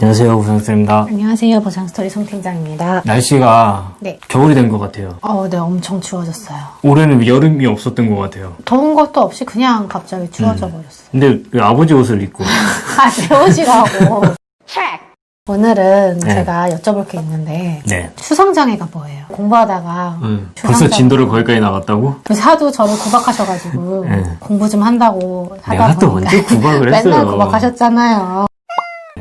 안녕하세요, 보상스토리입니다. 안녕하세요, 보상스토리 송팀장입니다. 날씨가 네. 겨울이 된 것 같아요. 네, 엄청 추워졌어요. 올해는 여름이 없었던 것 같아요. 더운 것도 없이 그냥 갑자기 추워져 버렸어요. 근데 왜 아버지 옷을 입고 제 옷이라고. 오늘은 네. 제가 여쭤볼 게 있는데 네. 추상장애가 뭐예요? 공부하다가 벌써 진도를 거기까지 나갔다고? 그래서 하도 저를 구박하셔가지고 네. 공부 좀 한다고 내가 하다 또 보니까 언제 구박을 했어요. 맨날 구박하셨잖아요.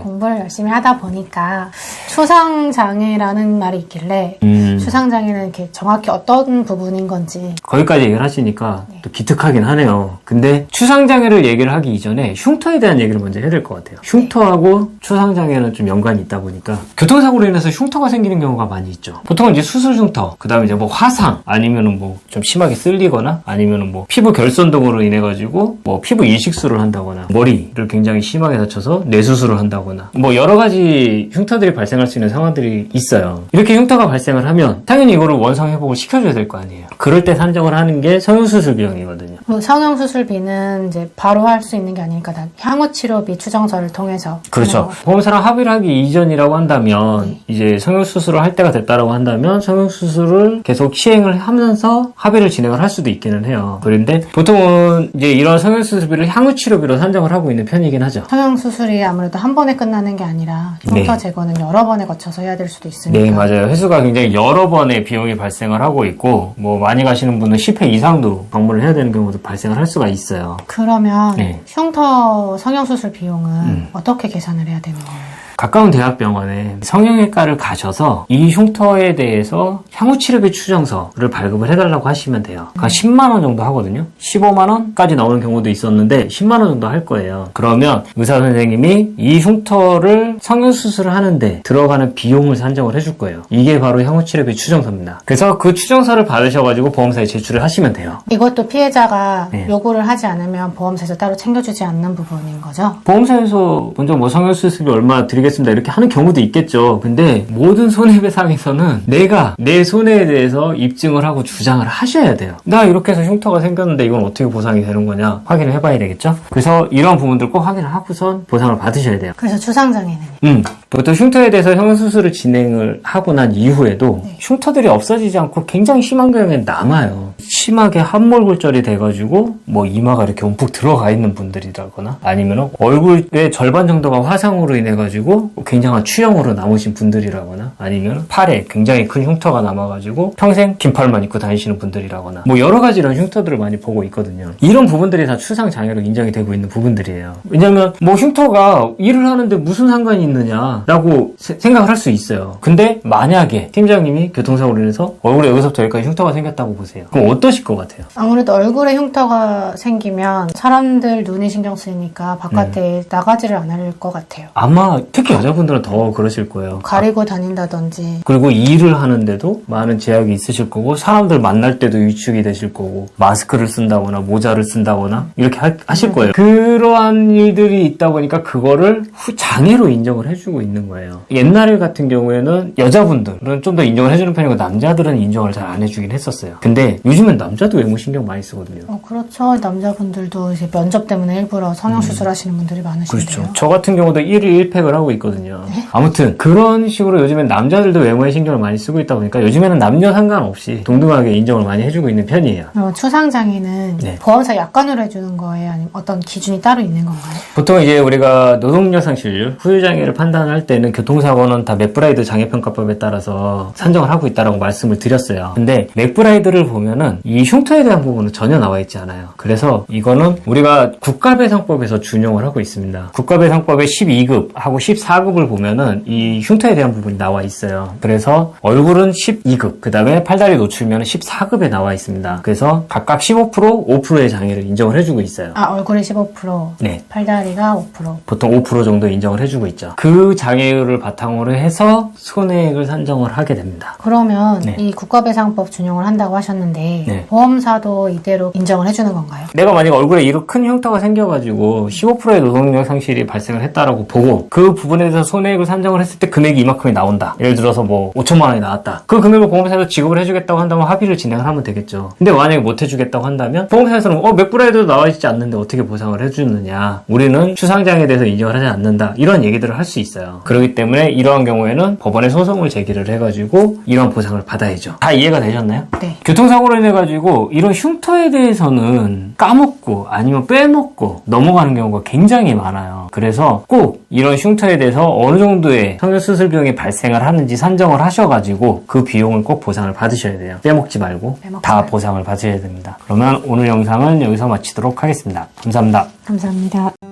공부를 열심히 하다 보니까 추상장애라는 말이 있길래 추상장애는 이렇게 정확히 어떤 부분인 건지. 거기까지 얘기를 하시니까 또 기특하긴 하네요. 근데 추상장애를 얘기를 하기 이전에 흉터에 대한 얘기를 먼저 해야 될 것 같아요. 흉터하고 추상장애는 좀 연관이 있다 보니까 교통사고로 인해서 흉터가 생기는 경우가 많이 있죠. 보통은 이제 수술 흉터, 그 다음에 이제 뭐 화상, 아니면은 뭐 좀 심하게 쓸리거나, 아니면은 뭐 피부 결손 등으로 인해가지고 뭐 피부 이식술을 한다거나, 머리를 굉장히 심하게 다쳐서 뇌수술을 한다거나, 뭐 여러 가지 흉터들이 발생할 수 있는 상황들이 있어요. 이렇게 흉터가 발생을 하면 당연히 이거를 원상 회복을 시켜줘야 될 거 아니에요. 그럴 때 산정을 하는 게 성형수술 비용이거든요. 성형수술비는 이제 바로 할 수 있는 게 아니니까 다 향후치료비 추정서를 통해서. 그렇죠. 보험사랑 합의를 하기 이전이라고 한다면 이제 성형수술을 할 때가 됐다라고 한다면 성형수술을 계속 시행을 하면서 합의를 진행을 할 수도 있기는 해요. 그런데 보통은 이제 이런 성형수술비를 향후치료비로 산정을 하고 있는 편이긴 하죠. 성형수술이 아무래도 한 번에 끝나는 게 아니라 흉터 네. 제거는 여러 번에 거쳐서 해야 될 수도 있으니까. 네, 맞아요. 횟수가 굉장히 여러 번의 비용이 발생을 하고 있고, 뭐 많이 가시는 분은 10회 이상도 방문을 해야 되는 경우도 발생을 할 수가 있어요. 그러면 네. 흉터 성형수술 비용은 어떻게 계산을 해야 되는 거예요? 가까운 대학병원에 성형외과를 가셔서 이 흉터에 대해서 향후치료비 추정서를 발급을 해달라고 하시면 돼요. 한 10만 원 정도 하거든요. 15만 원까지 나오는 경우도 있었는데 10만 원 정도 할 거예요. 그러면 의사 선생님이 이 흉터를 성형수술을 하는데 들어가는 비용을 산정을 해줄 거예요. 이게 바로 향후치료비 추정서입니다. 그래서 그 추정서를 받으셔가지고 보험사에 제출을 하시면 돼요. 이것도 피해자가 네. 요구를 하지 않으면 보험사에서 따로 챙겨주지 않는 부분인 거죠? 보험사에서 먼저 뭐 성형수술비 얼마 드리겠습니다 이렇게 하는 경우도 있겠죠. 근데 모든 손해배상에서는 내가 내 손해에 대해서 입증을 하고 주장을 하셔야 돼요. 나 이렇게 해서 흉터가 생겼는데 이건 어떻게 보상이 되는 거냐 확인을 해봐야 되겠죠. 그래서 이런 부분들 꼭 확인을 하고선 보상을 받으셔야 돼요. 그래서 추상장애는요? 보통 흉터에 대해서 성형수술을 진행을 하고 난 이후에도 흉터들이 없어지지 않고 굉장히 심한 경우에는 남아요. 심하게 함몰골절이 돼가지고 뭐 이마가 이렇게 움푹 들어가 있는 분들이라거나 아니면 얼굴의 절반 정도가 화상으로 인해가지고 굉장한 추형으로 남으신 분들이라거나 아니면 팔에 굉장히 큰 흉터가 남아가지고 평생 긴팔만 입고 다니시는 분들이라거나 뭐 여러 가지 이런 흉터들을 많이 보고 있거든요. 이런 부분들이 다 추상장애로 인정이 되고 있는 부분들이에요. 왜냐면 뭐 흉터가 일을 하는데 무슨 상관이 있느냐 라고 생각을 할 수 있어요. 근데 만약에 팀장님이 교통사고로 인해서 얼굴에 여기서부터 여기까지 흉터가 생겼다고 보세요. 그럼 어떠실 것 같아요? 아무래도 얼굴에 흉터가 생기면 사람들 눈이 신경 쓰이니까 바깥에 나가지를 않을 것 같아요. 아마 특히 여자분들은 더 그러실 거예요. 가리고 다닌다든지. 그리고 일을 하는데도 많은 제약이 있으실 거고 사람들 만날 때도 위축이 되실 거고 마스크를 쓴다거나 모자를 쓴다거나 이렇게 하실 거예요. 그러한 일들이 있다 보니까 그거를 장애로 인정을 해주고 있는 거예요. 옛날 같은 경우에는 여자분들은 좀 더 인정을 해주는 편이고 남자들은 인정을 잘 안 해주긴 했었어요. 근데 요즘은 남자도 외모 신경 많이 쓰거든요. 그렇죠. 남자분들도 이제 면접 때문에 일부러 성형수술 하시는 분들이 많으신데요. 그렇죠. 저 같은 경우도 1일 1팩을 하고 있거든요. 아무튼 그런 식으로 요즘엔 남자들도 외모에 신경을 많이 쓰고 있다 보니까 요즘에는 남녀 상관없이 동등하게 인정을 많이 해주고 있는 편이에요. 추상장애는 네. 보험사 약관으로 해주는 거예요? 아니면 어떤 기준이 따로 있는 건가요? 보통 이제 우리가 노동력상실률, 후유장애를 판단할 때는 교통사고는 다 맥브라이드 장애평가법에 따라서 산정을 하고 있다고 말씀을 드렸어요. 근데 맥브라이드를 보면은 이 흉터에 대한 부분은 전혀 나와 있지 않아요. 그래서 이거는 우리가 국가배상법에서 준용을 하고 있습니다. 국가배상법의 12급하고 14급을 보면은 이 흉터에 대한 부분이 나와 있어요. 그래서 얼굴은 12급, 그 다음에 팔다리 노출면은 14급에 나와 있습니다. 그래서 각각 15%, 5%의 장애를 인정을 해주고 있어요. 얼굴이 15%, 네. 팔다리가 5%. 보통 5% 정도 인정을 해주고 있죠. 그 장애율을 바탕으로 해서 손해액을 산정을 하게 됩니다. 그러면 네. 이 국가배상법 준용을 한다고 하셨는데 네. 보험사도 이대로 인정을 해주는 건가요? 내가 만약 얼굴에 이렇게 큰 흉터가 생겨가지고 15%의 노동력 상실이 발생을 했다라고 보고 그 부분 부분에 대해서 손해액을 산정을 했을 때 금액이 이만큼이 나온다. 예를 들어서 뭐 5천만 원이 나왔다. 그 금액을 보험회사에서 지급을 해주겠다고 한다면 합의를 진행을 하면 되겠죠. 근데 만약에 못 해주겠다고 한다면 보험회사에서는 몇 불에 해도 나와 있지 않는데 어떻게 보상을 해주느냐. 우리는 추상장애에 대해서 인정을 하지 않는다. 이런 얘기들을 할 수 있어요. 그렇기 때문에 이러한 경우에는 법원에 소송을 제기를 해가지고 이런 보상을 받아야죠. 다 이해가 되셨나요? 네. 교통사고로 인해가지고 이런 흉터에 대해서는 까먹고 아니면 빼먹고 넘어가는 경우가 굉장히 많아요. 그래서 꼭 이런 흉터에 대해서 어느 정도의 성형수술 비용이 발생을 하는지 산정을 하셔가지고 그 비용을 꼭 보상을 받으셔야 돼요. 빼먹지 말고 다 보상을 받으셔야 됩니다. 그러면 오늘 영상은 여기서 마치도록 하겠습니다. 감사합니다. 감사합니다.